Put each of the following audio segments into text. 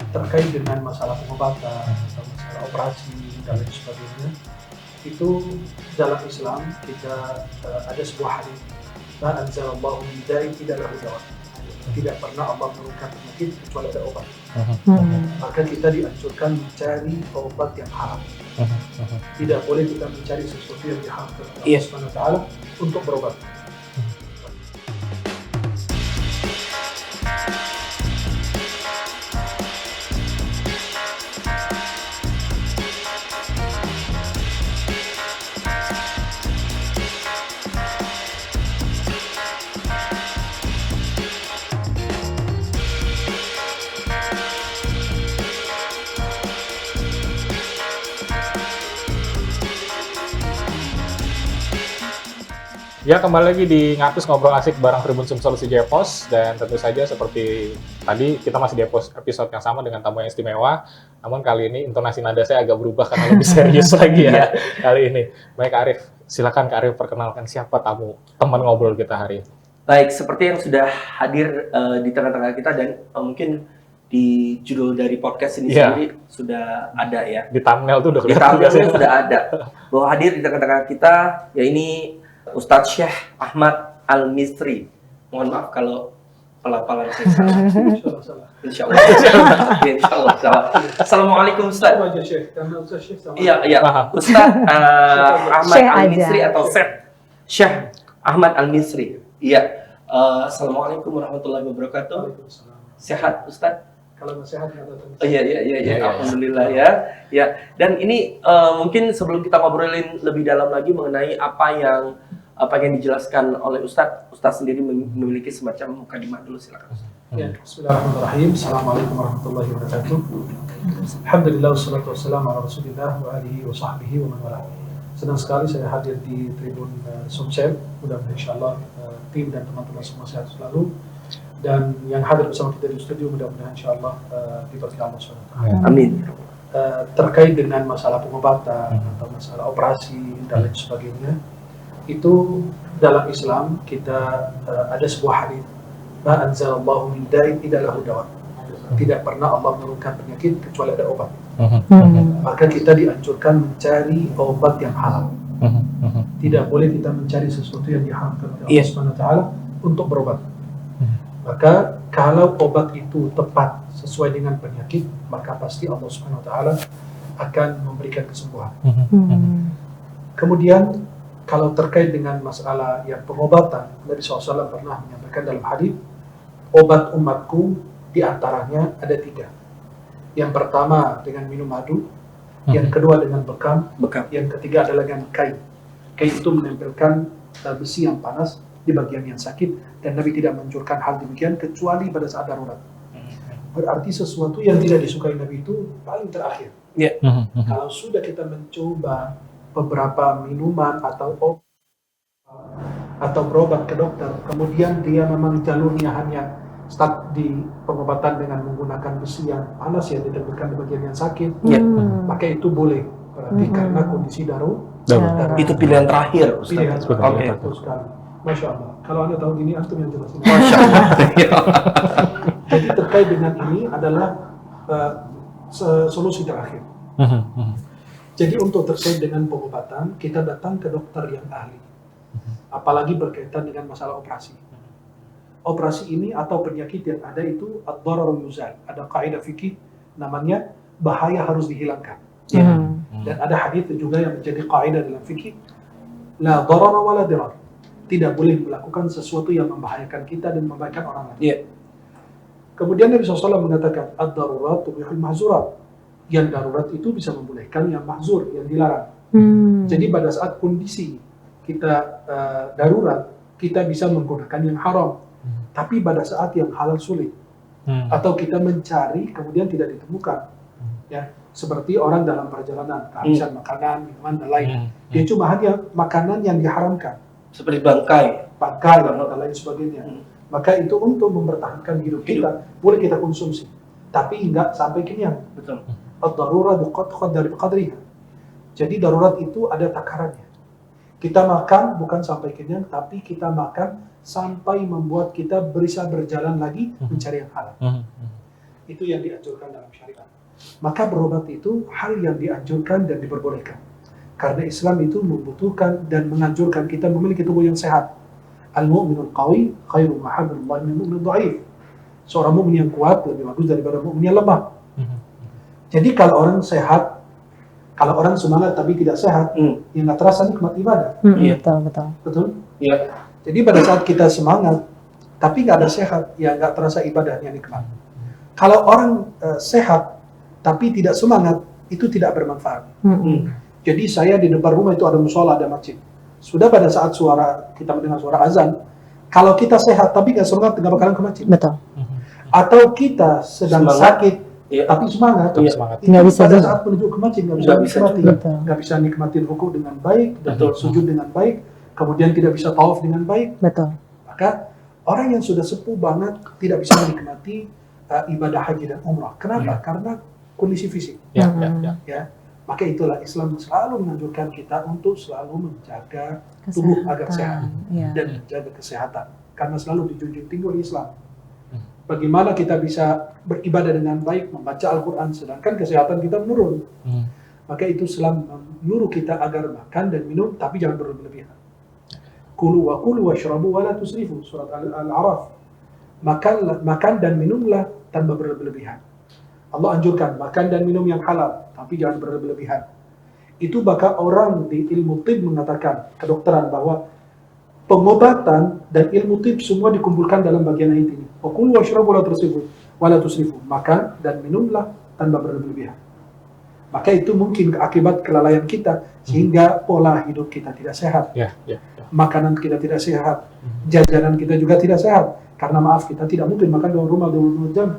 terkait dengan masalah pengobatan atau masalah operasi dan lain sebagainya, itu dalam Islam kita ada sebuah hadis, la anzalallahu min da'in illa lahu dawa. Tidak pernah Allah menurunkan penyakit kecuali ada obat. Maka kita dianjurkan mencari obat yang halal. Tidak boleh kita mencari sesuatu yang diharamkan oleh Allah Subhanahu wa taala untuk berobat. Ya, kembali lagi di Ngapis Ngobrol Asik bareng Tribun Solusi Jepos, dan tentu saja seperti tadi kita masih di episode yang sama dengan tamu yang istimewa, namun kali ini intonasi nada saya agak berubah karena lebih serius lagi ya kali ini. Baik Kak Arif, silakan Kak Arif perkenalkan siapa teman ngobrol kita hari ini. Baik, seperti yang sudah hadir di tengah-tengah kita dan mungkin di judul dari podcast ini sendiri sudah ada ya. Di thumbnail tuh udah kelihatan. Di thumbnail sudah ada bahwa hadir di tengah-tengah kita ya ini Ustadz Syekh Ahmad Al-Misri. Mohon maaf kalau pelafalan saya salah. Insya Allah salah. Assalamualaikum Ustadz. Iya. Ustadz Ahmad Al-Misri atau Syekh Ahmad Al-Misri. Iya. Assalamualaikum warahmatullahi wabarakatuh. Sehat Ustadz? Kalau sehat ya. Iya. Alhamdulillah ya. Ya. Dan ini mungkin sebelum kita ngobrolin lebih dalam lagi mengenai apa yang dijelaskan oleh Ustadz sendiri memiliki semacam mukadimah dulu, silakan. Ya, bismillahirrahmanirrahim. Assalamualaikum warahmatullahi wabarakatuh. Alhamdulillah wassalatu wassalamu ala Rasulillah wa alihi wa sahbihi wa man wala. Senang sekali saya hadir di Tribun Sumsel. Mudah-mudahan insyaallah tim dan teman-teman semua sehat selalu. Dan yang hadir bersama kita di studio mudah-mudahan insyaallah diberkahi Allah SWT. Amin. Terkait dengan masalah pengobatan atau masalah operasi dan lain sebagainya, itu dalam Islam kita ada sebuah hadis, la anzalallahu min da'in illa lahu dawa. Tidak pernah Allah menurunkan penyakit kecuali ada obat. Maka kita dianjurkan mencari obat yang halal. Tidak boleh kita mencari sesuatu yang diharamkan oleh Allah Subhanahu wa taala untuk berobat. Maka kalau obat itu tepat sesuai dengan penyakit, maka pasti Allah Subhanahu wa taala akan memberikan kesembuhan. Kemudian kalau terkait dengan masalah yang pengobatan, Nabi SAW pernah menyampaikan dalam hadis, obat umatku diantaranya ada 3. Yang pertama dengan minum madu, yang kedua dengan bekam, yang ketiga adalah dengan kain. Kain itu menempelkan besi yang panas di bagian yang sakit, dan Nabi tidak menganjurkan hal demikian kecuali pada saat darurat. Berarti sesuatu yang tidak disukai Nabi itu paling terakhir. Kalau sudah kita mencoba beberapa minuman atau berobat ke dokter, kemudian dia memang jalurnya hanya start di pengobatan dengan menggunakan besi yang panas yang ditempelkan di bagian yang sakit, maka itu boleh. Berarti karena kondisi darurat. Itu pilihan terakhir. Pilihan betul sekali. Masya Allah. Kalau Anda tahu ini, antum yang jelasin. Masya Allah. Jadi terkait dengan ini adalah solusi terakhir. Jadi untuk terkait dengan pengobatan, kita datang ke dokter yang ahli. Apalagi berkaitan dengan masalah operasi. Operasi ini atau penyakit yang ada itu ad-darar yuzal. Ada kaidah fikih namanya bahaya harus dihilangkan. Dan ada hadis juga yang menjadi kaidah dalam fikih, la darar wa la dirar. Tidak boleh melakukan sesuatu yang membahayakan kita dan membahayakan orang lain. Kemudian Nabi SAW mengatakan ad-darurat tubihul mahzurat. Yang darurat itu bisa membolehkan yang mahzur, yang dilarang. Jadi pada saat kondisi kita darurat, kita bisa menggunakan yang haram. Tapi pada saat yang halal sulit, atau kita mencari kemudian tidak ditemukan, ya seperti orang dalam perjalanan kehabisan makanan, minuman dan lain, dia cuma hanya makanan yang diharamkan, seperti bangkai dan lain sebagainya. Maka itu untuk mempertahankan hidup kita, boleh kita konsumsi, tapi enggak sampai kenyang. Betul. Ad-darurat biqadri biqadriha. Jadi darurat itu ada takarannya. Kita makan bukan sampai kenyang, tapi kita makan sampai membuat kita bisa berjalan lagi mencari yang halal. Itu yang dianjurkan dalam syariat. Maka berobat itu hal yang dianjurkan dan diperbolehkan. Karena Islam itu membutuhkan dan menganjurkan kita memiliki tubuh yang sehat. Al-mu'minul qawi khairu mahabbillah min mu'min dhaif. Seorang mukmin yang kuat lebih bagus daripada mukmin yang lemah. Jadi kalau orang sehat, kalau orang semangat tapi tidak sehat, ya nggak terasa nikmat ibadah. Betul. Betul? Iya. Jadi pada saat kita semangat tapi nggak ada sehat, ya nggak terasa ibadahnya nikmat. Kalau orang sehat tapi tidak semangat, itu tidak bermanfaat. Jadi saya di depan rumah itu ada musola, ada masjid. Sudah pada saat kita mendengar suara azan, kalau kita sehat tapi nggak semangat, nggak bakalan ke masjid. Betul. Atau kita sedang sakit tapi semangat, Tetap semangat. itu Nggak bisa pada juga. saat menuju ke masjid nggak bisa Nggak bisa nikmati, juga. nggak bisa nikmatin ruku dengan baik, dan Betul. sujud dengan baik, kemudian tidak bisa tawaf dengan baik. Betul. Maka orang yang sudah sepuh banget tidak bisa menikmati ibadah haji dan umrah. Kenapa? Karena kondisi fisik. Ya, Hmm. Ya, maka itulah Islam selalu menganjurkan kita untuk selalu menjaga tubuh agar sehat Iya. dan menjaga kesehatan. Karena selalu dijunjung tinggi oleh Islam. Bagaimana kita bisa beribadah dengan baik, membaca Al-Quran, sedangkan kesehatan kita menurun. Maka itu Islam menyuruh kita agar makan dan minum, tapi jangan berlebihan. Kulu washrabu wa la tusrifu, surat Al-A'raf. Makan dan minumlah tanpa berlebihan. Allah anjurkan makan dan minum yang halal, tapi jangan berlebihan. Itu bahkan orang di ilmu tib mengatakan, kedokteran, bahwa pengobatan dan ilmu tib semua dikumpulkan dalam bagian ayat ini. Kulu washrabu wa la tusrifu. Makan dan minumlah tanpa berlebihan. Maka itu mungkin akibat kelalaian kita, sehingga pola hidup kita tidak sehat. Ya. Makanan kita tidak sehat, jajanan kita juga tidak sehat. Karena maaf, kita tidak mungkin makan di rumah 22 jam.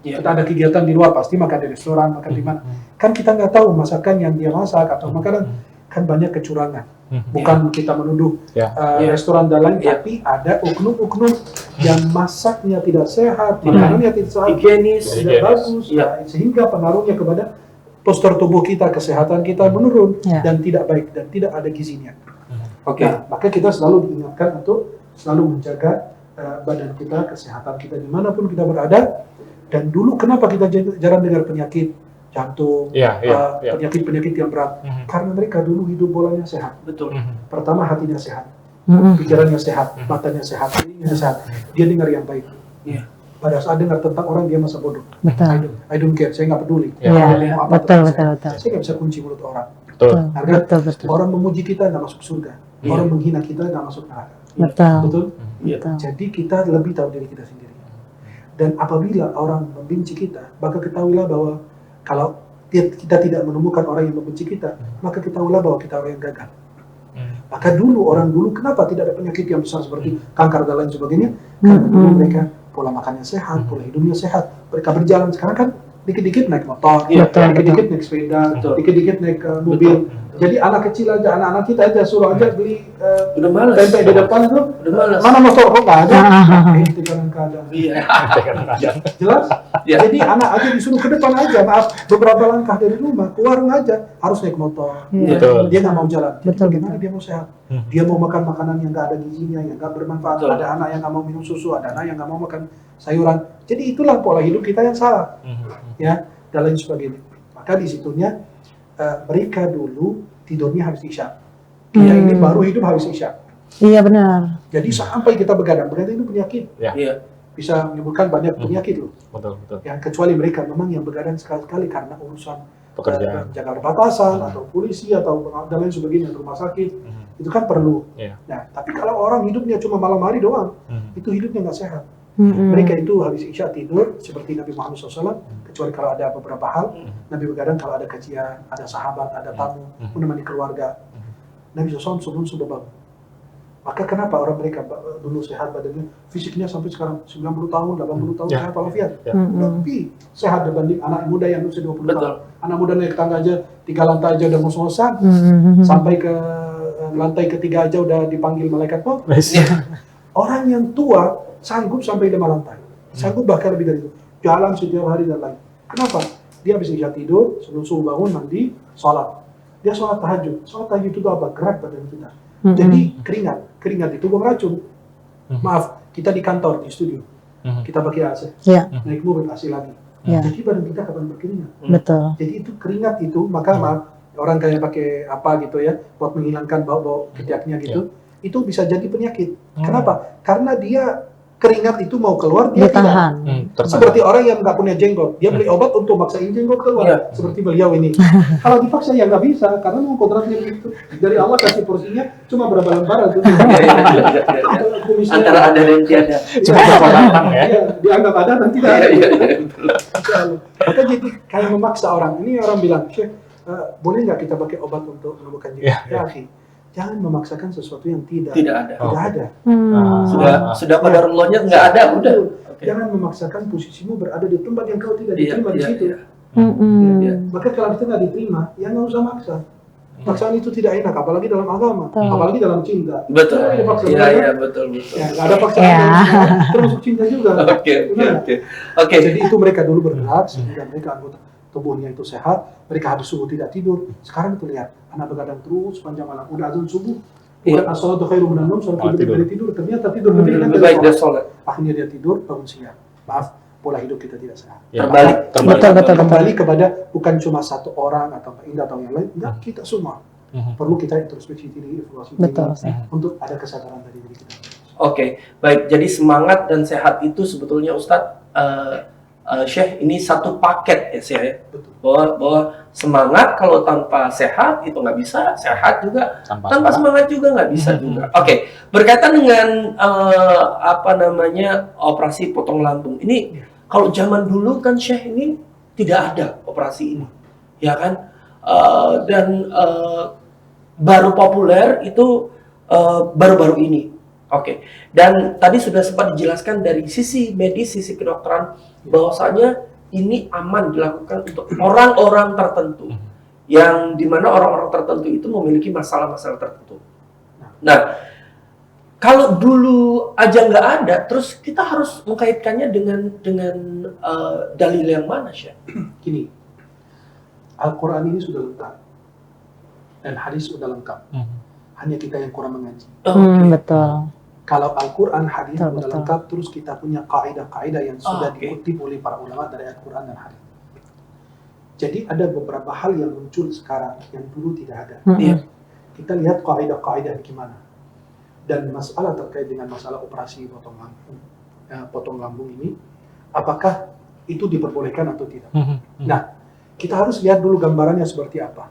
Kita ada kegiatan di luar, pasti makan di restoran, makan di mana. Kan kita nggak tahu masakan yang dia masak atau makanan, kan banyak kecurangan. Bukan kita menuduh restoran dan lain, tapi ada oknum-oknum yang masaknya tidak sehat, makanannya tidak sehat, Higienis. tidak bagus, sehingga pengaruhnya kepada postur tubuh kita, kesehatan kita menurun, dan tidak baik, dan tidak ada gizinya. Nah, maka kita selalu diingatkan untuk selalu menjaga badan kita, kesehatan kita dimanapun kita berada. Dan dulu kenapa kita jarang dengar penyakit jantung, penyakit-penyakit yang berat? Karena mereka dulu hidup bolanya sehat. Betul. Pertama hatinya sehat, pikirannya sehat, matanya sehat, telinga sehat. Dia dengar yang baik. Pada saat dengar tentang orang, dia masa bodoh. Betul. I don't care, saya nggak peduli. Iya, Dia mau apa betul. terserah. Saya nggak bisa kunci mulut orang. Betul. Karena Betul. orang memuji kita nggak masuk surga, orang menghina kita nggak masuk neraka. Betul. Betul? Betul. Jadi kita lebih tahu diri kita sendiri. Dan apabila orang membenci kita, maka ketahuilah bahwa kalau kita tidak menemukan orang yang membenci kita, maka ketahuilah bahwa kita orang yang gagal. Maka orang dulu kenapa tidak ada penyakit yang besar seperti kanker dan lain sebagainya? Karena dulu mereka pola makannya sehat, pola hidupnya sehat. Mereka berjalan, sekarang kan dikit-dikit naik motor, dikit-dikit naik sepeda, dikit-dikit naik mobil. Jadi anak kecil aja, anak-anak kita aja suruh aja beli Udah malas. tempe di depan tuh, Udah malas. mana motor kok nggak ada? Itu kadang-kadang. Iya. Jelas? Iya. Jadi anak aja disuruh ke depan aja, maaf, beberapa langkah dari rumah ke warung aja harus naik motor. Betul. Dia nggak mau jalan. Jadi Betul, bagaimana dia mau sehat? Dia mau makan makanan yang nggak ada gizinya, yang nggak bermanfaat. Betul. Ada anak yang nggak mau minum susu, ada anak yang nggak mau makan sayuran. Jadi itulah pola hidup kita yang salah, ya, dan lain sebagainya. Maka di situnya mereka dulu tidurnya habis isya. Kita ini baru hidup habis isya. Iya benar. Jadi sampai kita begadang itu penyakit. Iya. Bisa menimbulkan banyak penyakit loh. Betul. Ya, kecuali mereka memang yang begadang sekali-kali karena urusan Pekerjaan. jaga perbatasan atau polisi atau dan lain sebagainya, rumah sakit, itu kan perlu. Nah, tapi kalau orang hidupnya cuma malam hari doang, itu hidupnya nggak sehat. Mereka itu habis isya tidur seperti Nabi Muhammad SAW, kecuali kalau ada beberapa hal. Nabi begadang kalau ada kajian, ada sahabat, ada tamu, menemani keluarga. Nabi SAW sebelum sudah bangun. Maka kenapa orang mereka dulu sehat badannya, fisiknya sampai sekarang 90 tahun, 80 tahun sehat walafiat. Lebih sehat dibanding anak muda yang usia 20 tahun. Anak muda naik tangga aja, 3 lantai aja udah ngos-ngosan, sampai ke lantai ketiga aja udah dipanggil malaikat maut. Orang yang tua sanggup sampai 5 lantai, sanggup bahkan lebih dari itu, jalan setiap hari dan lain. Kenapa? Dia bisa tidur, sebelum subuh bangun, mandi, sholat. Dia sholat tahajud. Sholat tahajud itu apa? Gerak badan kita. Jadi keringat itu buang racun. Maaf, kita di kantor, di studio, kita pakai AC, naik mobil AC lagi. Ya. Jadi badan kita kapan berkeringat. Betul. Jadi itu keringat itu, maka maaf, orang kayak pakai apa gitu ya, buat menghilangkan bau-bau ketiaknya gitu, itu bisa jadi penyakit. Kenapa? Karena dia keringat itu mau keluar, dia tidak. Ditahan. Seperti orang yang nggak punya jenggot, dia beli obat untuk maksain jenggot keluar. Iya. Seperti beliau ini. Kalau dipaksa ya nggak bisa, karena mau kodratnya begitu. Dari Allah kasih porsinya cuma berapa lembar itu. Antara ada dan tiada. Cuma berapa batang ya? Iya, dianggap ada dan tidak ada. Iya. Maka jadi kayak memaksa orang. Ini orang bilang, Syekh, boleh nggak kita pakai obat untuk menumbuhkan jenggot? Iya, Ya, akhi, jangan memaksakan sesuatu yang tidak Tidak ada. ada. Sudah qadarullah-nya nggak ada, udah. Oke. Jangan memaksakan posisimu berada di tempat yang kau tidak Iya, diterima di iya, situ. iya. Ya. Maka kalau kita nggak diterima, ya nggak usah maksa. Paksaan itu tidak enak, apalagi dalam agama, Betul. apalagi dalam cinta. Betul. Jangan dipaksa, Iya, benar, iya, kan? betul. Ya, nggak ada paksaan, Ya. termasuk cinta juga. Oke. Benar. Oke. Jadi itu mereka dulu bergerak sehingga mereka anggota tubuhnya itu sehat. Mereka habis subuh tidak tidur. Sekarang itu lihat, anak begadang terus sepanjang malam. Udah azan subuh, bukan as-salatu khairum minan naum, sholat Malah lebih dari tidur. Ternyata tidur lebih Lebih dari baik dia sholat. sholat. Akhirnya dia tidur, bangun siang. Maaf, pola hidup kita tidak sehat. Ya, Terbalik. Betul. Kembali kepada bukan cuma satu orang atau Mbak Indah atau yang lain, enggak, kita semua. Perlu kita introspeksi diri, evaluasi diri Betul. untuk ada kesadaran dari diri kita. Oke, baik. Jadi semangat dan sehat itu sebetulnya Ustadz, Syekh, ini satu paket ya Syekh ya. Betul. Bahwa semangat kalau tanpa sehat itu nggak bisa, sehat juga tanpa semangat juga nggak bisa juga. Oke, berkaitan dengan operasi potong lambung ini, kalau zaman dulu kan Syekh ini tidak ada operasi ini, ya kan? Dan baru populer itu baru-baru ini. Oke, dan tadi sudah sempat dijelaskan dari sisi medis, sisi kedokteran, bahwasanya ini aman dilakukan untuk orang-orang tertentu, yang dimana orang-orang tertentu itu memiliki masalah-masalah tertentu. Nah, kalau dulu aja nggak ada, terus kita harus mengkaitkannya dengan dalil yang mana, Syekh? Gini, Al-Quran ini sudah lengkap dan hadis sudah lengkap. Hanya kita yang kurang mengaji. Betul. Kalau Al-Quran, hadis Betul, sudah betul. lengkap, terus kita punya kaidah-kaidah yang sudah Oke. dikutip oleh para ulama dari Al-Quran dan hadis. Jadi ada beberapa hal yang muncul sekarang yang dulu tidak ada. Iya. Kita lihat kaidah-kaidah gimana. Dan masalah terkait dengan masalah operasi potong lambung ini, apakah itu diperbolehkan atau tidak? Nah, kita harus lihat dulu gambarannya seperti apa.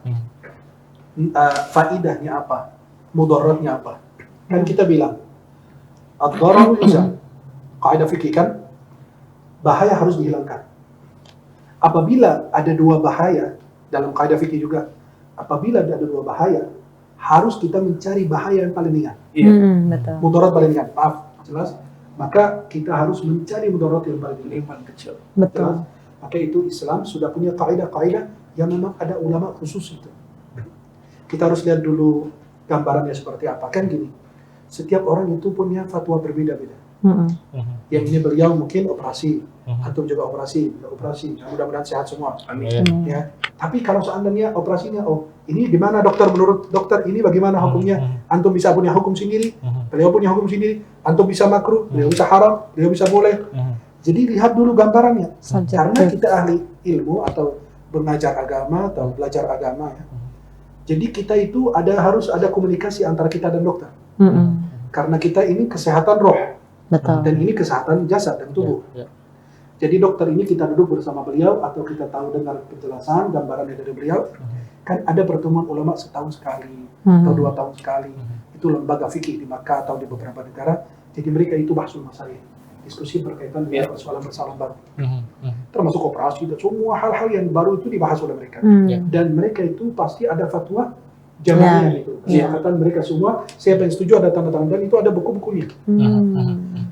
Faidahnya apa? Mudaratnya apa? Kan kita bilang, ad-dararu lisan. Kaidah fikih kan, bahaya harus dihilangkan. Apabila ada dua bahaya, dalam kaidah fikih juga, apabila ada dua bahaya, harus kita mencari bahaya yang paling ringan. Betul. Mudarat paling ringan, maaf, jelas. Maka kita harus mencari mudarat yang paling ringan. Paling kecil. Betul. Maka itu Islam sudah punya kaidah-kaidah yang memang ada ulama khusus itu. Kita harus lihat dulu gambarannya seperti apa. Kan gini, setiap orang itu punya fatwa berbeda-beda. Yang ini beliau mungkin operasi, antum juga operasi, mudah-mudahan sehat semua. Amin. Ya. Tapi kalau seandainya operasinya, ini gimana dokter, menurut dokter ini bagaimana hukumnya? Antum bisa punya hukum sendiri, beliau punya hukum sendiri, antum bisa makruh, beliau bisa haram, beliau bisa boleh. Jadi lihat dulu gambarannya. Karena kita ahli ilmu atau mengajar agama atau belajar agama ya. Jadi kita itu harus ada komunikasi antara kita dan dokter. Karena kita ini kesehatan roh Betul. dan ini kesehatan jasad dan tubuh. Jadi dokter ini kita duduk bersama beliau atau kita tahu dengar penjelasan gambarannya dari beliau. Kan ada pertemuan ulama setahun sekali atau 2 tahun sekali. Itu lembaga fikih di Makkah atau di beberapa negara. Jadi mereka itu bahsul masalah, diskusi berkaitan dengan persoalan-persoalan baru. Termasuk operasi dan semua hal-hal yang baru itu dibahas oleh mereka. Dan mereka itu pasti ada fatwa jamaahnya itu. Kesepakatan mereka semua, siapa yang setuju ada tanda tangan dan itu ada buku-bukunya.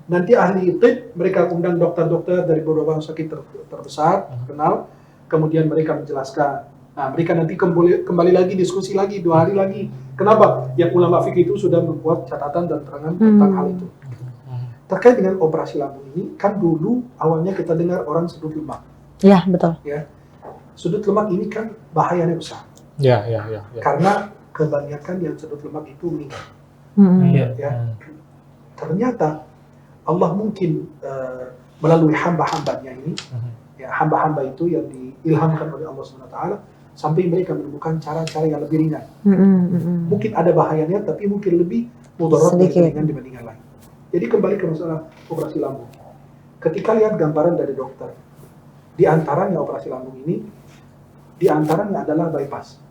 Nanti ahli tib, mereka undang dokter-dokter dari beberapa rumah sakit terbesar, terkenal, kemudian mereka menjelaskan. Nah, mereka nanti kembali lagi, diskusi lagi, 2 hari lagi. Kenapa? Yang ulama fikih itu sudah membuat catatan dan terangan tentang hal itu. Terkait dengan operasi lambung ini, kan dulu awalnya kita dengar orang sudut lemak. Ya, betul. Ya. Sudut lemak ini kan bahayanya besar. Ya. Karena kebanyakan yang sudut lemak itu meninggal. Ya. Ternyata Allah mungkin melalui hamba-hambanya ini ya hamba-hamba itu yang diilhamkan oleh Allah SWT sampai mereka menemukan cara-cara yang lebih ringan. Mungkin ada bahayanya, tapi mungkin lebih mudarat Sedikit. dibandingkan lain. Jadi kembali ke masalah operasi lambung. Ketika lihat gambaran dari dokter, di antaranya operasi lambung ini, di antaranya adalah bypass.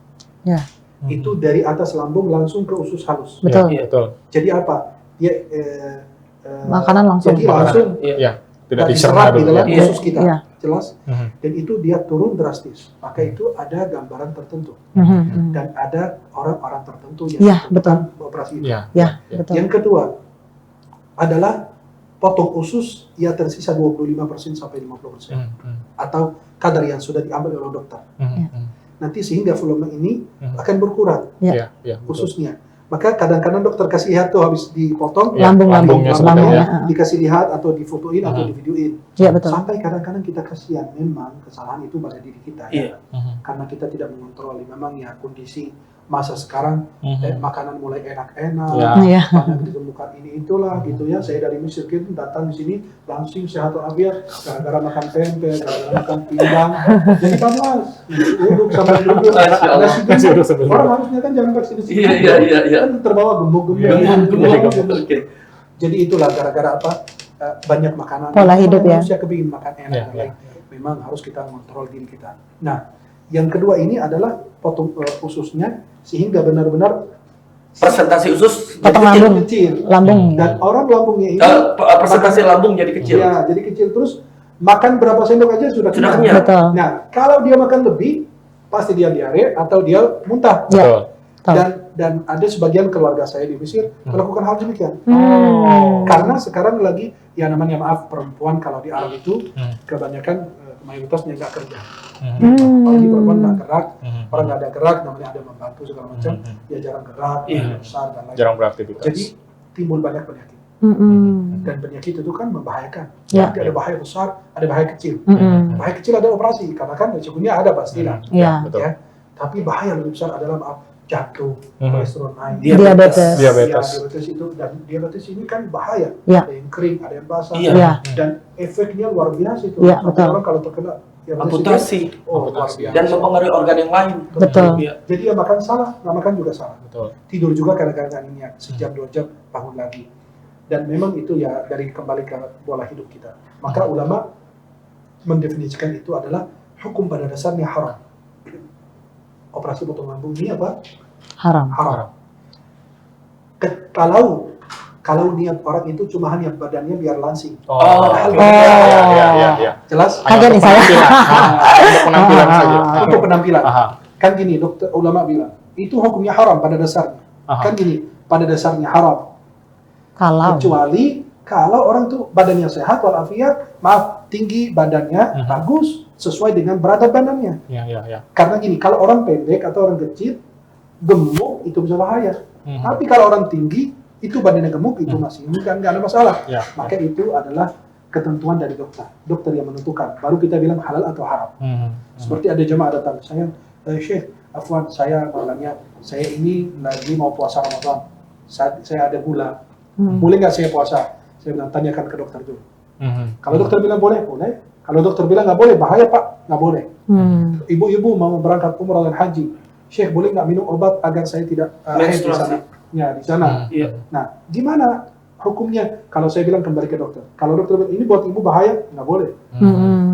Ya. Itu dari atas lambung langsung ke usus halus. Betul. Iya, betul. Jadi apa? Dia Makanan langsung. Jadi langsung Iya, tidak dan dicerna diserap di dulu. dalam Ya. usus kita, Iya. jelas. Mhm. Dan itu dia turun drastis. Maka itu ada gambaran tertentu Mhm. dan ada orang-orang tertentu yang Iya, melakukan operasi itu. Iya. Ya, Iya. betul. Yang kedua adalah potong usus ya tersisa 25% sampai 50% atau kadar yang sudah diambil oleh dokter. Nanti sehingga volume ini akan berkurang Iya, iya, betul. ususnya. Maka kadang-kadang dokter kasih lihat tuh habis dipotong Iya, Lambungnya sebenarnya. dikasih lihat atau difotoin atau Mhm. divideoin. Iya, betul. Sampai kadang-kadang kita kasihan, memang kesalahan itu pada diri kita Iya. ya. Karena kita tidak mengontrol memang ya kondisi masa sekarang makanan mulai enak-enak, Ya. Iya. banyak ditemukan ini itulah gitu ya. Saya dari Mesir gitu datang di sini langsung sehat walafiat gara-gara makan tempe, gara-gara makan pindang. Jadi panas, duduk sampai duduk. Masya Allah. Nasi Masih gemuk. duduk sambil Orang harusnya kan jangan pakai sini. Iya. Kan terbawa gemuk-gemuk. Iya, Gemuk-gemuk. Oke. Jadi itulah gara-gara apa? Banyak makanan. Pola hidup ya. Manusia kepingin makan enak. Iya, dan iya. lain. Memang harus kita mengontrol diri kita. Nah, yang kedua ini adalah potong ususnya sehingga benar-benar Persentase usus Potong jadi kecil. lambung. kecil. Lambung. Dan orang lambungnya ini Persentase lambung jadi kecil. ya, jadi kecil terus makan berapa sendok aja sudah Sudah kenyang. kenyang. Betul. Nah, kalau dia makan lebih pasti dia diare atau dia muntah. Ya. Betul. Betul. Dan ada sebagian keluarga saya di Mesir melakukan hal demikian. Karena sekarang lagi ya namanya maaf perempuan kalau di Arab itu kebanyakan mayoritasnya nggak kerja. Apalagi perempuan nggak gerak, orang nggak ada gerak, namanya ada membantu segala macam, ya jarang gerak, besar dan lain. Jarang beraktivitas. Jadi timbul banyak penyakit. Mm-mm. Dan penyakit itu kan membahayakan. Ya. Jadi ada bahaya besar, ada bahaya kecil. Mm-mm. Bahaya kecil ada operasi, karena kan risikonya ada pastilah. Ya. Betul. Ya. Tapi bahaya lebih besar adalah maaf jantung, kolesterol naik, Diabetes. Ya, Diabetes. diabetes itu dan diabetes ini kan bahaya. Ya. Ada yang kering, ada yang basah. Iya. Ya. Dan efeknya luar biasa itu. Ya, Sampai betul. orang kalau terkena diabetes Amputasi itu, luar Amputasi. biasa. dan mempengaruhi organ yang lain. Betul. Iya. Jadi ya makan salah, nggak makan juga salah. Betul. Tidur juga kadang-kadang ini ya, sejam 2 jam bangun lagi. Dan memang itu ya dari kembali ke pola hidup kita. Maka ulama mendefinisikan itu adalah hukum pada dasarnya haram. Operasi potong lambung ini apa? Haram. Haram. Kalau niat orang itu cuma hanya badannya biar langsing. Oh, Padahal iya. jelas? Kaget nih saya. Untuk penampilan saja. Untuk penampilan. Aha. Kan gini, dokter ulama bilang, itu hukumnya haram pada dasarnya. Aha. Kan gini, pada dasarnya haram. Kalau. Kecuali kalau orang tuh badannya sehat walafiat, maaf, tinggi badannya bagus sesuai dengan berat badannya. Iya. Karena gini, kalau orang pendek atau orang kecil, gemuk itu bisa bahaya. Tapi kalau orang tinggi, itu badannya gemuk itu masih kan nggak ada masalah. Ya. Maka itu adalah ketentuan dari dokter. Dokter yang menentukan. Baru kita bilang halal atau haram. Seperti ada jemaah datang, saya, Syekh, Afwan, saya malangnya, saya ini lagi mau puasa Ramadan. Saya ada gula. Boleh nggak saya puasa? Saya bilang, tanyakan ke dokter dulu. Kalau dokter bilang boleh, boleh. Kalau dokter bilang nggak boleh, bahaya Pak, nggak boleh. Ibu-ibu mau berangkat umrah dan haji, Syekh boleh nggak minum obat agar saya tidak haid di sana? Ya di sana. Iya. Nah, gimana hukumnya? Kalau saya bilang kembali ke dokter. Kalau dokter bilang ini buat ibu bahaya, nggak boleh.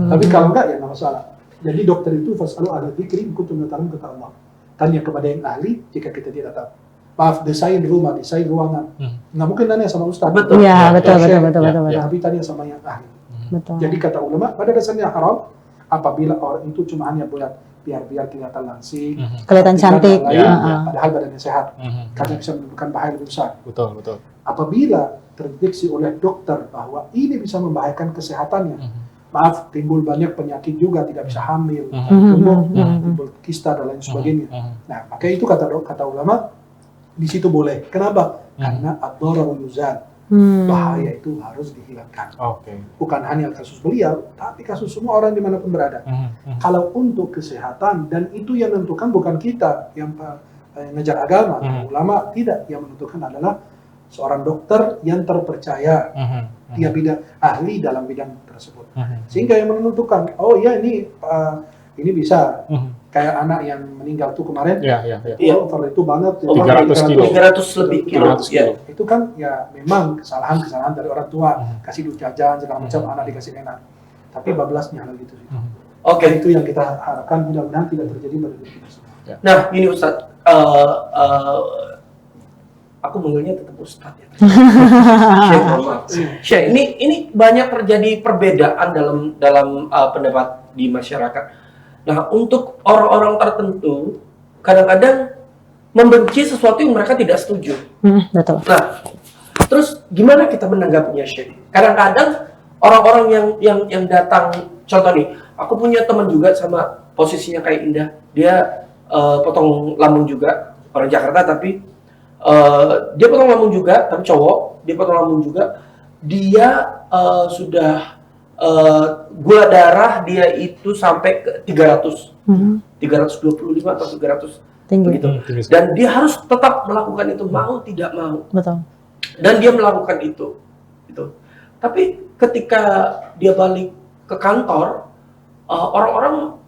Tapi kalau nggak ya nggak masalah. Jadi dokter itu fasalu ala dzikri in kuntum ta'lamun kata Allah. Tanya kepada yang ahli jika kita tidak tahu. Maaf, desain rumah, desain ruangan. Nggak mungkin tanya sama ustaz. Betul. Iya, betul, Syekh. betul, betul, betul. Tapi tanya sama yang ahli. Betul. Jadi kata ulama, pada dasarnya haram apabila orang itu cuma hanya buat biar kelihatan langsing, Kelihatan cantik. lain, Heeh. padahal badannya sehat, karena bisa menimbulkan bahaya lebih besar. Betul. Apabila terdeteksi oleh dokter bahwa ini bisa membahayakan kesehatannya, maaf, timbul banyak penyakit juga, tidak bisa hamil, gemuk, timbul kista dan lain sebagainya. Nah, maka itu kata ulama di situ boleh. Kenapa? Karena ad-dararu yuzal. Bahaya itu harus dihilangkan. Oke. Bukan hanya kasus beliau, tapi kasus semua orang dimanapun berada. Kalau untuk kesehatan, dan itu yang menentukan bukan kita yang ngejar agama, ulama tidak, yang menentukan adalah seorang dokter yang terpercaya, dia ahli dalam bidang tersebut. Sehingga yang menentukan, oh ya ini bisa kayak anak yang meninggal tuh kemarin, over itu banget, 300 kilo. 300 lebih kilo. 300 kilo. Itu kan ya memang kesalahan dari orang tua, kasih duit jajan segala macam, anak dikasih enak. Tapi bablasnya hal gitu. Oke. Itu yang kita harapkan mudah-mudahan tidak terjadi pada diri kita semua. Nah, ini Ustadz, aku manggilnya tetap Ustadz ya. Syekh, mohon maaf. Syekh, ini banyak terjadi perbedaan dalam pendapat di masyarakat. Nah, untuk orang-orang tertentu, kadang-kadang membenci sesuatu yang mereka tidak setuju. Betul. Nah, terus gimana kita menanggapinya, Syekh? Kadang-kadang orang-orang yang datang, contoh nih, aku punya teman juga sama posisinya kayak Indah. Dia potong lambung juga, orang Jakarta tapi dia potong lambung juga, tapi cowok, dia potong lambung juga. Dia sudah gula darah dia itu sampai ke 300, 325 atau 300 Tinggi. begitu. Dan dia harus tetap melakukan itu, mau tidak mau. Betul. Dan dia melakukan itu. Gitu. Tapi ketika dia balik ke kantor, orang-orang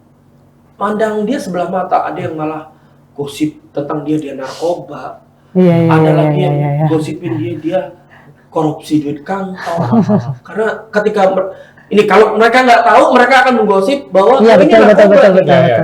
mandang dia sebelah mata. Ada yang malah gosip tentang dia narkoba. Ada lagi yang gosipin dia korupsi duit kantor. Karena ketika ini kalau mereka nggak tahu, mereka akan menggosip bahwa ini betul.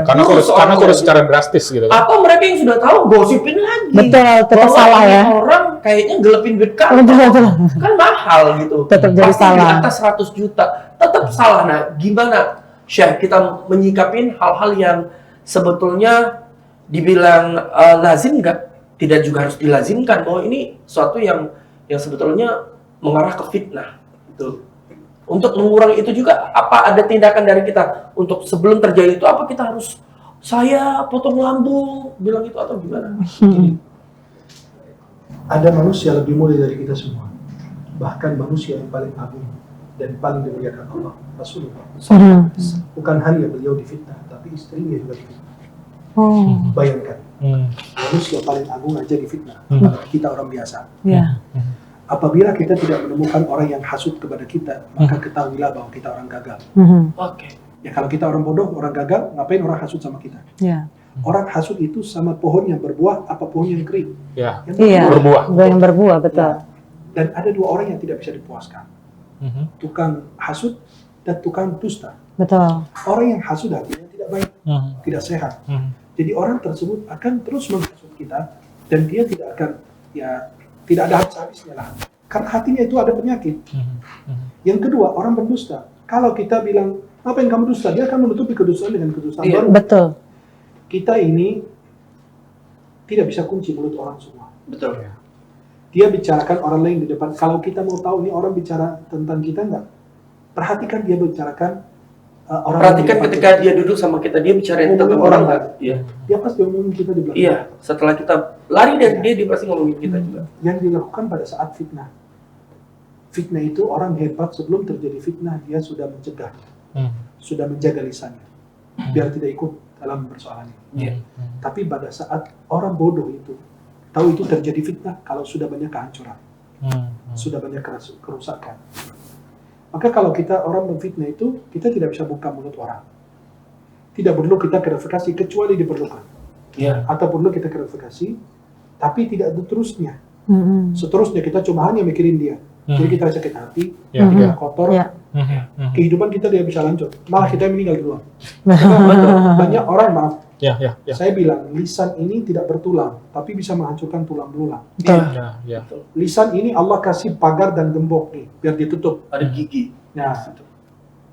Karena kurus secara drastis gitu. Atau mereka yang sudah tahu gosipin lagi. Betul, tetap bahwa salah ya. Orang kayaknya gelepin duit kantor. Betul. Kan mahal gitu. Tetap jadi pasti salah. di atas 100 juta. Tetap salah. Nah, gimana Syekh kita menyikapin hal-hal yang sebetulnya dibilang lazim nggak? Tidak juga harus dilazimkan bahwa ini suatu yang sebetulnya mengarah ke fitnah. Gitu. Untuk mengurangi itu juga, apa ada tindakan dari kita untuk sebelum terjadi itu, apa kita harus saya potong lambung bilang itu atau gimana? Ada manusia lebih mulia dari kita semua, bahkan manusia yang paling agung dan paling dimuliakan Allah, Rasulullah. Bukan hanya beliau difitnah, tapi istrinya juga difitnah. Bayangkan, manusia paling agung aja difitnah, kita orang biasa. Apabila kita tidak menemukan orang yang hasut kepada kita, maka ketahuilah bahwa kita orang gagal. Oke. Ya kalau kita orang bodoh, orang gagal, ngapain orang hasut sama kita? Orang hasut itu sama pohon yang berbuah, apa pohon yang kering? Berbuah. Yang berbuah, betul. Dan ada dua orang yang tidak bisa dipuaskan. Tukang hasut dan tukang dusta. Betul. Orang yang hasut hatinya tidak baik, tidak sehat. Jadi orang tersebut akan terus menghasut kita dan dia tidak akan tidak ada habis-habisnya lah. Karena hatinya itu ada penyakit. Yang kedua, orang berdusta. Kalau kita bilang, apa yang kamu dusta? Dia akan menutupi kedustaan dengan kedustaan baru. Betul. Kita ini tidak bisa kunci mulut orang semua. Betul. Dia bicarakan orang lain di depan. Kalau kita mau tahu ini orang bicara tentang kita enggak, perhatikan dia bicarakan orang. Perhatikan ketika dia duduk sama kita, dia bicara tentang orang nggak? Iya. Dia pasti ngomongin kita di belakang. Iya. Setelah kita lari dari dia pasti ngomongin kita juga. Yang dilakukan pada saat fitnah. Fitnah itu orang hebat sebelum terjadi fitnah dia sudah mencegah, sudah menjaga lisannya, biar tidak ikut dalam persoalan ini. Tapi pada saat orang bodoh itu tahu itu terjadi fitnah, kalau sudah banyak kehancuran, sudah banyak kerusakan. Maka kalau kita orang memfitnah itu, kita tidak bisa buka mulut orang. Tidak perlu kita klarifikasi kecuali diperlukan. Atau perlu kita klarifikasi, tapi tidak terusnya. Seterusnya kita cuma hanya mikirin dia. Jadi kita sakit hati, kita kotor, kehidupan kita dia bisa lanjut. Malah kita meninggal duluan. Banyak orang maaf. Saya bilang lisan ini tidak bertulang, tapi bisa menghancurkan tulang belulang. Lisan ini Allah kasih pagar dan gembok nih, biar ditutup. Ada gigi. Nah,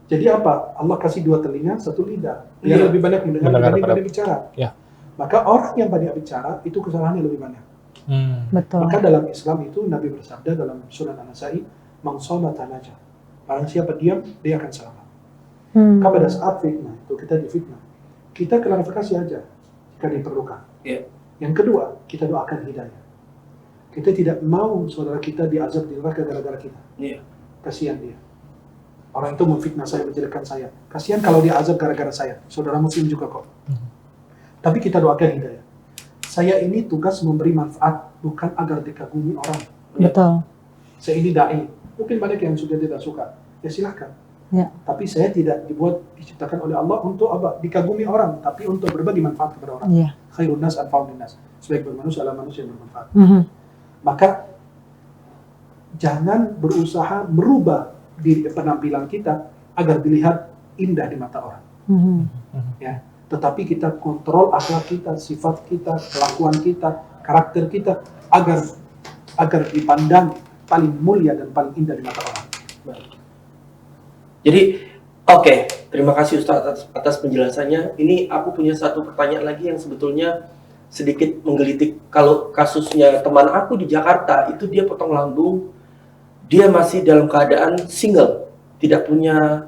jadi apa? Allah kasih 2 telinga, 1 lidah. Dia lebih banyak mendengar dibanding bicara. Maka orang yang banyak bicara itu kesalahannya lebih banyak. Betul. Maka dalam Islam itu Nabi bersabda dalam Sunan An-Nasai, "Man shoma tanaja." Barang siapa diam, dia akan selamat. Maka pada saat fitnah itu kita difitnah, kita klarifikasi aja jika diperlukan. Yang kedua, kita doakan hidayah. Kita tidak mau saudara kita diazab di neraka gara-gara kita. Kasihan dia. Orang itu memfitnah saya, menjelekkan saya. Kasihan kalau dia azab gara-gara saya. Saudara muslim juga kok. Tapi kita doakan hidayah. Saya ini tugas memberi manfaat, bukan agar dikagumi orang. Betul. Saya ini dai, mungkin banyak yang sudah tidak suka, ya silahkan. Ya. Tapi saya tidak diciptakan oleh Allah untuk apa? Dikagumi orang, tapi untuk berbagi manfaat kepada orang. Iya. Khairun nas anfa'un linnas. Sebaik-baik manusia adalah manusia yang bermanfaat. Maka jangan berusaha merubah diri penampilan kita agar dilihat indah di mata orang. Ya, tetapi kita kontrol akhlak kita, sifat kita, kelakuan kita, karakter kita agar dipandang paling mulia dan paling indah di mata orang. Jadi, oke, terima kasih Ustaz atas penjelasannya. Ini aku punya satu pertanyaan lagi yang sebetulnya sedikit menggelitik. Kalau kasusnya teman aku di Jakarta, itu dia potong lambung, dia masih dalam keadaan single, tidak punya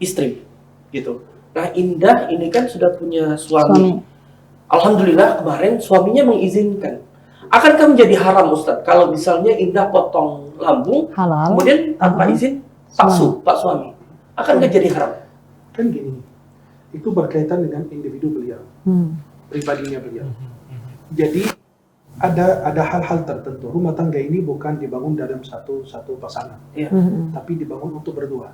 istri, gitu. Nah, Indah ini kan sudah punya suami. Alhamdulillah kemarin suaminya mengizinkan. Akankah menjadi haram Ustaz kalau misalnya Indah potong lambung, Halal. kemudian tanpa izin Pak suami? Akankah jadi haram? Kan gini, itu berkaitan dengan individu beliau, pribadinya beliau. Jadi ada hal-hal tertentu. Rumah tangga ini bukan dibangun dalam satu pasangan, tapi dibangun untuk berdua.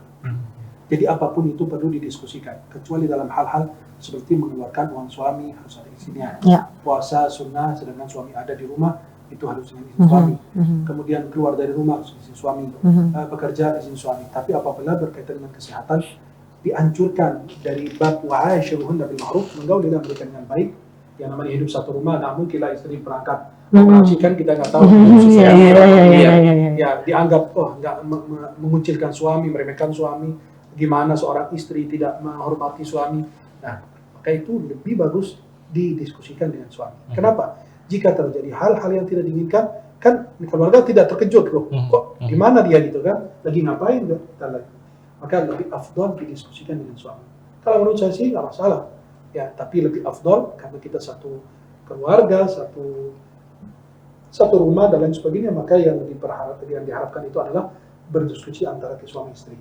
Jadi apapun itu perlu didiskusikan, kecuali dalam hal-hal seperti mengeluarkan uang suami harus ada izinnya. Puasa sunnah sedangkan suami ada di rumah itu harus dengan izin suami. Kemudian keluar dari rumah harus izin suami. Bekerja izin suami. Tapi apabila berkaitan dengan kesehatan dianjurkan dari bab wa'ashiruhunna bil ma'ruf, menggaulilah mereka dengan baik. Yang namanya hidup satu rumah, nah mungkinlah istri berangkat mengucilkan, kita nggak tahu. Ya dianggap nggak mengucilkan suami, meremehkan suami. Gimana seorang istri tidak menghormati suami. Nah, maka itu lebih bagus didiskusikan dengan suami. Kenapa? Jika terjadi hal-hal yang tidak diinginkan, kan keluarga tidak terkejut loh. Kok gimana dia gitu kan? Lagi ngapain? Maka lebih afdal didiskusikan dengan suami. Kalau menurut saya sih nggak masalah. Ya, tapi lebih afdal karena kita satu keluarga, satu rumah dan lain sebagainya. Maka yang diharapkan itu adalah berdiskusi antara suami istri.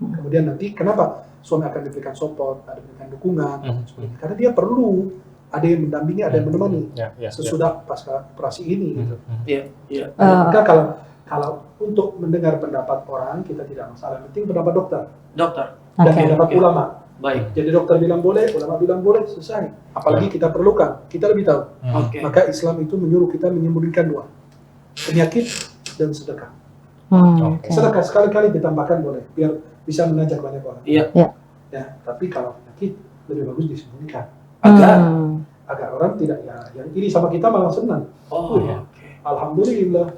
Kemudian nanti kenapa suami akan diberikan support, ada diberikan dukungan, karena dia perlu ada yang mendampingi, ada yang menemani sesudah pasca operasi ini. Gitu. Maka kalau untuk mendengar pendapat orang kita tidak masalah, penting pendapat dokter dan pendapat ulama. Baik. Jadi dokter bilang boleh, ulama bilang boleh, selesai. Apalagi kita perlukan, kita lebih tahu. Maka Islam itu menyuruh kita menyembunyikan dua, penyakit dan sedekah. Sedekah sekali-kali ditambahkan boleh, biar bisa mengajak banyak orang. Ya, tapi kalau penyakit lebih bagus disembunyikan agar orang tidak yang ini sama kita malah senang. Alhamdulillah.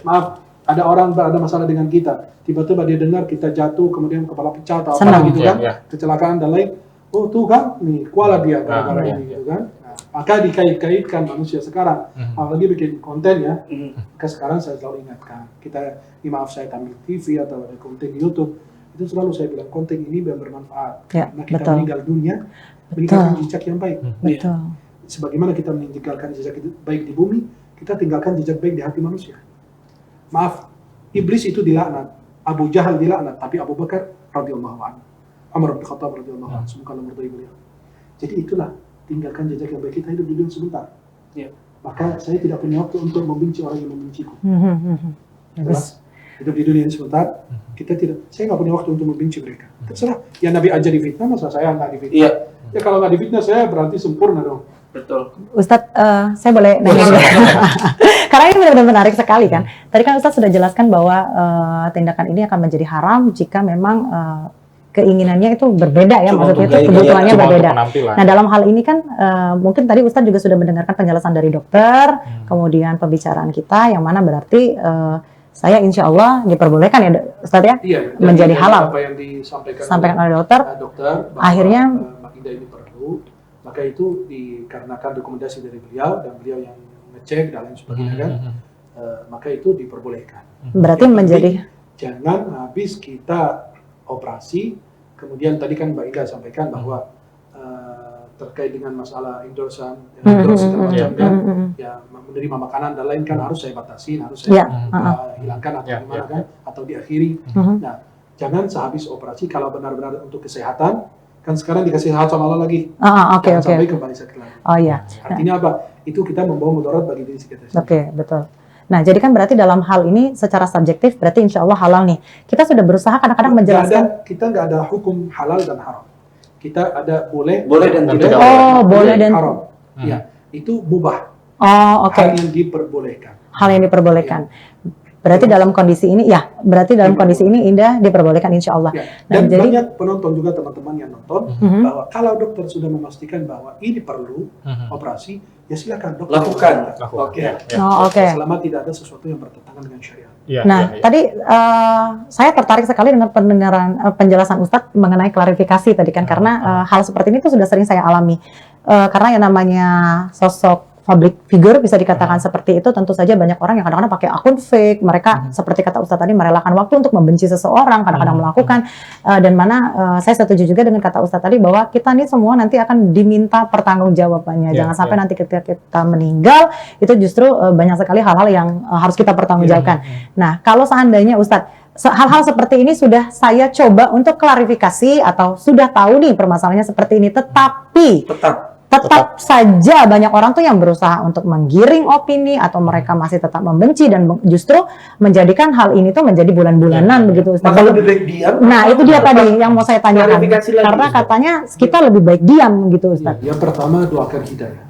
Maaf, ada orang ada masalah dengan kita, tiba-tiba dia dengar kita jatuh, kemudian kepala pecah atau apa gitu kan, kecelakaan dan lain. Oh tuh kan, nih kuala dia gara-gara ini gitu kan. Maka dikait-kaitkan manusia sekarang, apalagi bikin konten ya. Maka sekarang saya selalu ingatkan, maaf saya tampil TV atau ada konten di YouTube, itu selalu saya bilang konten ini biar bermanfaat. Karena kita meninggal dunia, meninggalkan jejak yang baik. Sebagaimana kita meninggalkan jejak baik di bumi, kita tinggalkan jejak baik di hati manusia. Maaf, iblis itu dilaknat, Abu Jahal dilaknat, tapi Abu Bakar radhiyallahu anhu, Umar bin Khattab radhiyallahu anhu, semoga Allah meridai beliau. Jadi itulah, tinggalkan jejak yang baik, kita hidup di dunia sebentar. Maka saya tidak punya waktu untuk membenci orang yang membenciku. Hidup di dunia ini sebentar, saya nggak punya waktu untuk membenci mereka. Terserah, ya Nabi aja difitnah, masa saya nggak difitnah? Ya kalau nggak difitnah saya berarti sempurna dong. Betul. Ustadz, saya boleh nanya? Karena ini benar-benar menarik sekali kan. Tadi kan Ustadz sudah jelaskan bahwa tindakan ini akan menjadi haram jika memang keinginannya itu berbeda ya, maksudnya itu kebutuhannya berbeda. Nah dalam hal ini kan mungkin tadi Ustadz juga sudah mendengarkan penjelasan dari dokter, kemudian pembicaraan kita yang mana berarti saya insya Allah diperbolehkan ya Ustadz ya, menjadi halal. Apa yang disampaikan oleh dokter, akhirnya Indah ini perlu, maka itu dikarenakan rekomendasi dari beliau dan beliau yang ngecek dan lain sebagainya kan, maka itu diperbolehkan. Berarti menjadi jangan habis kita operasi, kemudian tadi kan Mbak Ida sampaikan bahwa terkait dengan masalah endorse segala macam kan, ya menerima makanan dan lain kan harus saya batasin, harus saya hilangkan atau gimana kan, atau diakhiri. Nah, jangan sehabis operasi kalau benar-benar untuk kesehatan, kan sekarang dikasih hal sama Allah lagi, sampai kembali sakit lagi. Artinya apa? Itu kita membawa mudarat bagi diri kita. Betul. Nah, jadi kan berarti dalam hal ini secara subjektif berarti insya Allah halal nih. Kita sudah berusaha kadang-kadang menjelaskan. Kita nggak ada hukum halal dan haram. Kita ada boleh dan tidak. tidak. Oh, boleh dan haram. Ya, itu mubah. Oh, oke. Hal yang diperbolehkan. Hal yang diperbolehkan. Berarti dalam kondisi ini, ya, berarti dalam kondisi ini Indah diperbolehkan insya Allah. Ya. Nah, Dan jadi, banyak penonton juga teman-teman yang nonton Mhm. bahwa kalau dokter sudah memastikan bahwa ini perlu operasi, ya silakan dokter Lakukan. Oke. Ya. Oh, oke. Selama tidak ada sesuatu yang bertentangan dengan syariat. Iya, Nah, iya, iya. tadi saya tertarik sekali dengan pendengaran penjelasan Ustadz mengenai klarifikasi tadi kan, karena hal seperti ini tuh sudah sering saya alami. Karena yang namanya sosok public figure bisa dikatakan seperti itu, tentu saja banyak orang yang kadang-kadang pakai akun fake, mereka seperti kata Ustadz tadi merelakan waktu untuk membenci seseorang, kadang-kadang melakukan, dan mana saya setuju juga dengan kata Ustadz tadi bahwa kita nih semua nanti akan diminta pertanggungjawabannya. Iya, Jangan sampai iya. nanti ketika kita meninggal itu justru banyak sekali hal-hal yang harus kita pertanggungjawabkan. Nah, kalau seandainya Ustadz hal-hal seperti ini sudah saya coba untuk klarifikasi atau sudah tahu nih permasalahannya seperti ini, tetapi tetap saja banyak orang tuh yang berusaha untuk menggiring opini atau mereka masih tetap membenci dan justru menjadikan hal ini tuh menjadi bulan-bulanan begitu Ustaz. Maka lebih baik diam. Nah, itu dia tadi yang mau saya tanyakan. Klarifikasi lagi, Karena Ustaz. katanya kita lebih baik diam gitu Ustaz. Yang pertama doakan hidayah.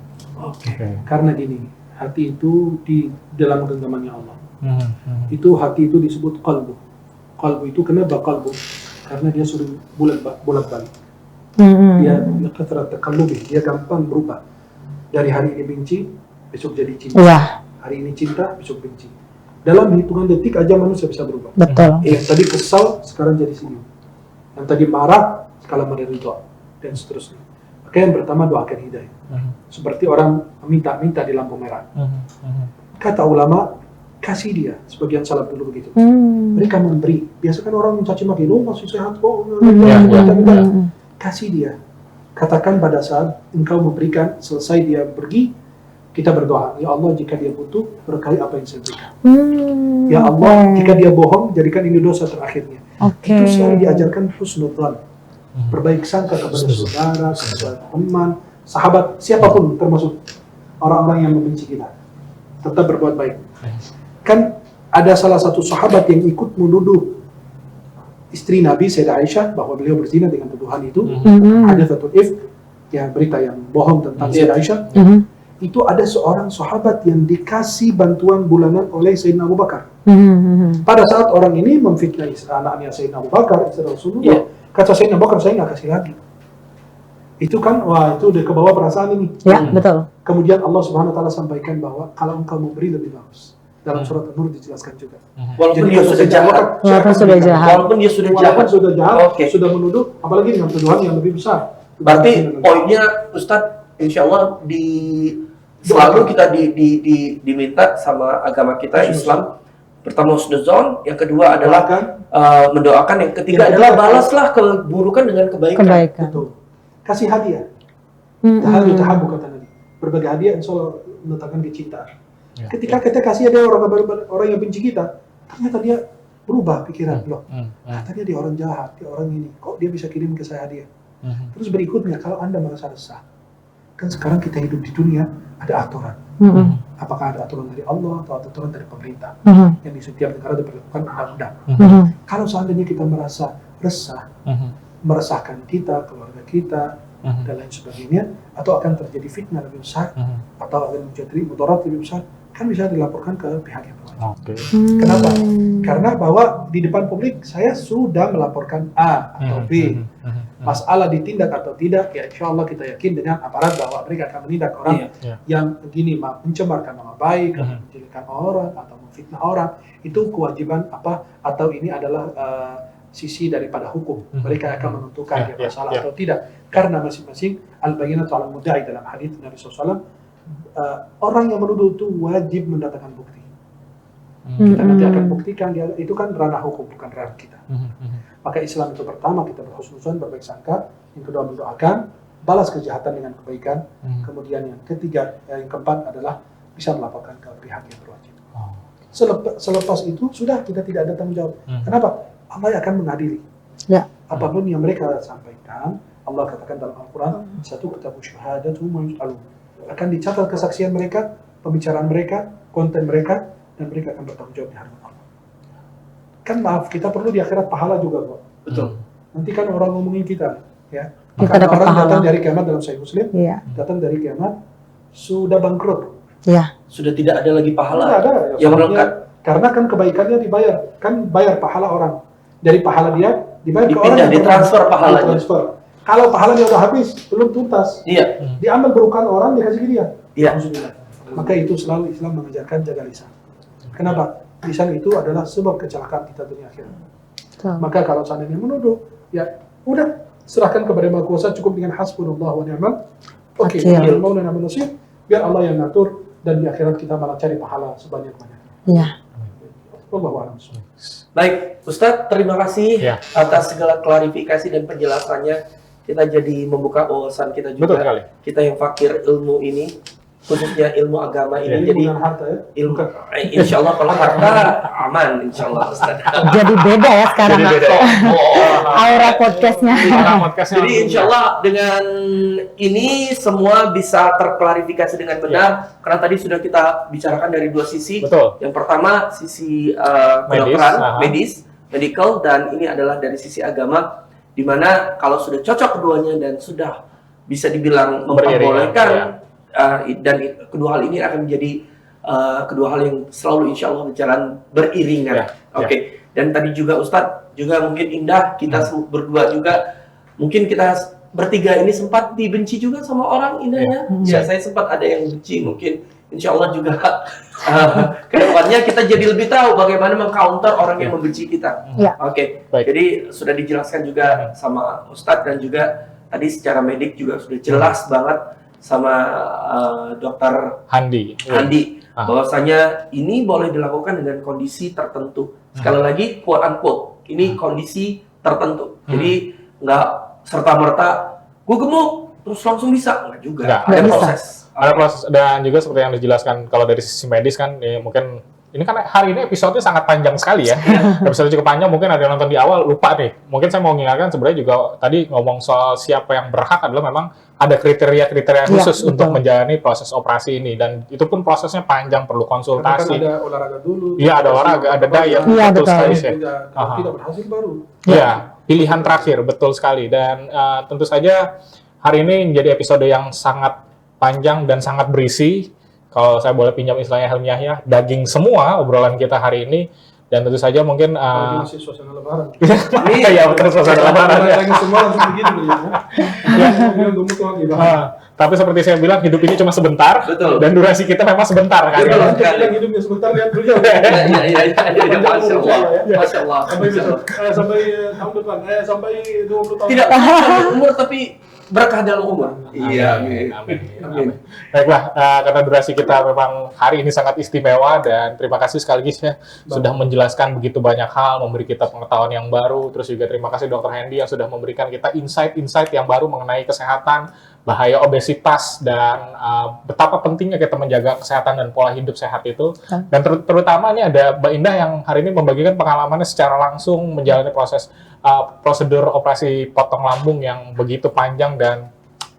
Oke. Karena gini, hati itu di dalam genggamannya Allah. Mhm. Itu hati itu disebut qalbu. Qalbu itu kenapa qalbu? Karena dia sering bolak-balik. Dia kathrat takallubi, dia gampang berubah. Dari hari ini benci, besok jadi cinta. Iya, Hari ini cinta, besok benci. Dalam hitungan detik aja manusia bisa berubah. betul. Yang tadi kesal, sekarang jadi senyum. Yang tadi marah, sekarang menjadi ridha. Dan seterusnya. Maka yang pertama doakan hidayah. Seperti orang minta-minta di lampu merah. Kata ulama, kasih dia. Sebagian salaf dulu begitu. Mereka memberi. Biasa kan orang mencaci maki, oh masih sehat kok. Kasih dia. Katakan pada saat engkau memberikan, selesai dia pergi, kita berdoa. Ya Allah, jika dia butuh, berkahi apa yang saya berikan. Ya Allah, jika dia bohong, jadikan ini dosa terakhirnya. Itu selalu diajarkan husnudzan. Berbaik sangka kepada saudara, kepada teman, sahabat, siapapun termasuk orang-orang yang membenci kita. Tetap berbuat baik. Kan ada salah satu sahabat yang ikut menuduh istri Nabi Sayyidah Aisyah bahwa beliau berzina dengan tuduhan itu. Haditsatul ifk, ya berita yang bohong tentang Sayyidah Aisyah. Itu ada seorang sahabat yang dikasih bantuan bulanan oleh Sayyidina Abu Bakar. Pada saat orang ini memfitnah anaknya Sayyidina Abu Bakar, istri Rasulullah, kata Sayyidina Abu Bakar, saya nggak kasih lagi. Itu kan, wah itu udah ke bawah perasaan ini. Ya, betul. Kemudian Allah Subhanahu Wa Taala sampaikan bahwa kalau engkau memberi lebih bagus. Dalam surat An-Nur dijelaskan juga. Walaupun Jadi dia kata sudah Sayyidina Abu jahat. Bakar, Walaupun sudah jahat. Walaupun dia sudah jahat. Walaupun sudah jahat, Oke. sudah menuduh, apalagi dengan tuduhan yang lebih besar. Berarti poinnya Ustadz, insya Allah selalu kita diminta sama agama kita Islam. Pertama husnuzon, yang kedua adalah mendoakan, yang ketiga Yang adalah ketiga, balaslah keburukan dengan kebaikan. Betul. Kasih hadiah. Tahadu tahabu kata Nabi. Berbagai hadiah insya Allah mendatangkan kecintaan. Ketika kita kasih hadiah orang yang benci kita, ternyata dia berubah pikiran. Loh, tadi dia orang jahat, dia orang ini. Kok dia bisa kirim ke saya hadiah? Terus berikutnya, kalau Anda merasa resah, kan sekarang kita hidup di dunia, ada aturan. Apakah ada aturan dari Allah atau aturan dari pemerintah? Yang di setiap negara diperlakukan undang-undang. Kalau seandainya kita merasa resah, meresahkan kita, keluarga kita, dan lain sebagainya, atau akan terjadi fitnah lebih besar, atau akan terjadi mudarat lebih besar, kan bisa dilaporkan ke pihak yang berwajib. Kenapa? Karena bahwa di depan publik saya sudah melaporkan A atau B. Masalah ditindak atau tidak, ya insya Allah kita yakin dengan aparat bahwa mereka akan menindak orang yang begini, mencemarkan nama baik, atau menjelekkan orang, atau memfitnah orang. Itu kewajiban apa? Atau ini adalah sisi daripada hukum. Mereka akan menentukan dia bersalah atau tidak. Karena masing-masing al-bayyinatu 'alal mudda'i dalam hadits Nabi SAW. Orang yang menuduh itu wajib mendatangkan bukti. Kita nanti akan buktikan dia, itu kan ranah hukum, bukan ranah kita. Maka Islam itu pertama kita berhusnuzon, berbaik sangka, yang kedua mendoakan, balas kejahatan dengan kebaikan, kemudian yang ketiga, yang keempat adalah bisa melaporkan ke pihak yang berwajib. Selepas itu sudah kita tidak ada tanggung jawab. Kenapa? Allah akan mengadili. Apapun yang mereka sampaikan, Allah katakan dalam Al-Quran, satu kitabu syahadatu wa yus'alun. Akan dicatat kesaksian mereka, pembicaraan mereka, konten mereka, dan mereka akan bertanggung jawab di hadapan Allah. Kan maaf, kita perlu di akhirat pahala juga kok. Betul. Nanti kan orang ngomongin kita, ya. Kita Maka dapat orang pahala. datang dari kiamat dalam Sahih Muslim, Iya. datang dari kiamat sudah bangkrut. Iya. Sudah tidak ada lagi Nggak pahala ada yang pahalanya, melekat. karena kan kebaikannya dibayar, kan bayar pahala orang. Dari pahala dia dibayar ke orang Dipindah, yang ditransfer berpahala. pahalanya. Ditransfer. Kalau pahalanya udah habis, belum tuntas, Iya, diambil berukan orang dikasih ke dia. iya. Alhamdulillah. Maka itu selalu Islam mengajarkan jaga lisan. Kenapa? Lisan itu adalah sebab kecelakaan kita dunia akhirat. Betul. Maka kalau seandainya menuduh, ya udah serahkan kepada Maha Kuasa, cukup dengan hasbunallah wa ni'mal wakil. Wakil. Ni'mal maula ni'mal nasir. Biar Allah yang ngatur, dan di akhirat kita malah cari pahala sebanyak-banyaknya. Iya. Wallahu a'lam. Baik, Ustadz, terima kasih Ya. atas segala klarifikasi dan penjelasannya. Kita jadi membuka wawasan kita Betul juga. sekali. Kita yang fakir ilmu ini, khususnya ilmu agama ini. Jadi Jadi bukan harta ya. ilmu, insya Allah kalau harta aman, insya Allah Ustadz. Jadi beda ya sekarang Jadi beda. aura podcastnya. Orang podcastnya Jadi insya Allah dengan ini semua bisa terklarifikasi dengan benar. Karena tadi sudah kita bicarakan dari dua sisi. Betul. Yang pertama sisi Medis, kedokteran, aha. medical, dan ini adalah dari sisi agama, di mana kalau sudah cocok keduanya dan sudah bisa dibilang memperbolehkan, dan kedua hal ini akan menjadi kedua hal yang selalu insya Allah berjalan beriringan. Ya, Oke. Dan tadi juga Ustadz juga mungkin Indah, kita berdua juga mungkin kita bertiga ini sempat dibenci juga sama orang Indahnya. Ya, saya sempat ada yang benci, mungkin insya Allah juga kedepannya kita jadi lebih tahu bagaimana meng-counter orang yang membenci kita. Ya. Oke. Baik. Jadi sudah dijelaskan juga sama Ustadz, dan juga tadi secara medik juga sudah jelas banget sama Dokter Handi. Andi, Ah. bahwasanya ini boleh dilakukan dengan kondisi tertentu. Sekali lagi, quote unquote, ini kondisi tertentu. Jadi nggak serta-merta, gue gemuk, terus langsung bisa. Nggak juga, Nggak, ada nggak bisa. proses. Ada proses, dan juga seperti yang dijelaskan kalau dari sisi medis kan, mungkin ini kan hari ini episode-nya sangat panjang sekali ya. Episode cukup panjang, mungkin ada yang nonton di awal lupa nih. Mungkin saya mau mengingatkan sebenarnya juga tadi ngomong soal siapa yang berhak adalah memang ada kriteria-kriteria khusus betul. untuk menjalani proses operasi ini, dan itu pun prosesnya panjang, perlu Karena kan konsultasi. ada olahraga dulu. Iya, ada olahraga, ada diet, Iya, betul betul. sekali sih. Kalau Aha. tidak berhasil baru. Iya, pilihan terakhir, betul sekali. Dan tentu saja hari ini menjadi episode yang sangat panjang dan sangat berisi. Kalau saya boleh pinjam istilahnya ilmiahnya, daging semua obrolan kita hari ini. Dan tentu saja mungkin Apalagi masih suasana lebaran. ya betul suasana lebaran ya. Lagi semua langsung begitu ya. Ya, gemuk lagi bang. Tapi seperti saya bilang, hidup ini cuma sebentar. Betul. Dan durasi kita memang sebentar kan. Betul. Kalau yang hidupnya sebentar lihat beliau. Iya, Masya Allah. Masya Allah. Sampai besok, sampai tahun depan, sampai 20 tahun. Tidak panjang umur, tapi berkah dalam umur. Iya, Amin. Amin. Baiklah, karena durasi kita memang hari ini sangat istimewa, dan terima kasih sekali lagi ya sudah menjelaskan begitu banyak hal, memberi kita pengetahuan yang baru. Terus juga terima kasih Dr. Hendy yang sudah memberikan kita insight-insight yang baru mengenai kesehatan, bahaya obesitas, dan betapa pentingnya kita menjaga kesehatan dan pola hidup sehat itu. Dan terutama ini ada Mbak Indah yang hari ini membagikan pengalamannya secara langsung menjalani proses prosedur operasi potong lambung yang begitu panjang dan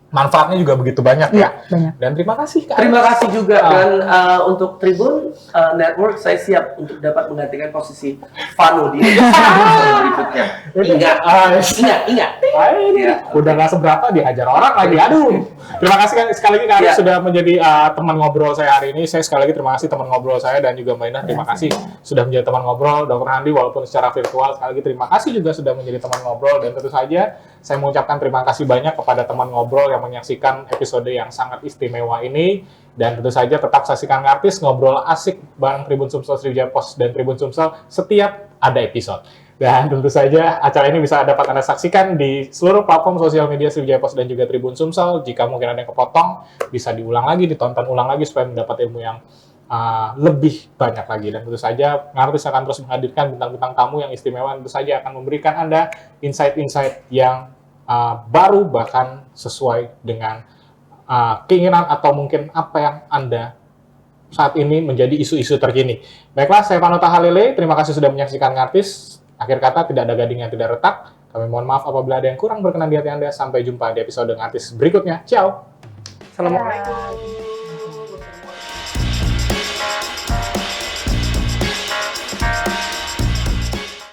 manfaatnya juga begitu banyak ya. Iya, banyak. Dan terima kasih Kak. Terima kasih juga kan untuk Tribun Network, saya siap untuk dapat menggantikan posisi Vano di episode berikutnya. Ingat. Ya. Udah nggak seberapa dihajar orang lagi. Aduh. Terima kasih sekali lagi Kak Arif Ya. sudah menjadi teman ngobrol saya hari ini. Saya sekali lagi terima kasih teman ngobrol saya, dan juga Mbak Indah terima kasih sudah menjadi teman ngobrol. Dr. Handi walaupun secara virtual, sekali lagi terima kasih juga sudah menjadi teman ngobrol, dan tentu saja saya mengucapkan terima kasih banyak kepada teman ngobrol yang menyaksikan episode yang sangat istimewa ini. Dan tentu saja tetap saksikan Ngartis ngobrol asik bareng Tribun Sumsel Sriwijaya Post dan Tribun Sumsel setiap ada episode. Dan tentu saja acara ini bisa dapat Anda saksikan di seluruh platform sosial media Sriwijaya Post dan juga Tribun Sumsel. Jika mungkin ada yang kepotong, bisa diulang lagi, ditonton ulang lagi supaya mendapat ilmu yang lebih banyak lagi. Dan tentu saja Ngartis akan terus menghadirkan bintang-bintang tamu yang istimewa, tentu saja akan memberikan Anda insight-insight yang baru, bahkan sesuai dengan keinginan atau mungkin apa yang Anda saat ini menjadi isu-isu terkini. Baiklah, saya Vano Tahalele, terima kasih sudah menyaksikan Ngartis. Akhir kata, tidak ada gading yang tidak retak. Kami mohon maaf apabila ada yang kurang berkenan di hati Anda. Sampai jumpa di episode Ngartis berikutnya. Ciao! Assalamualaikum.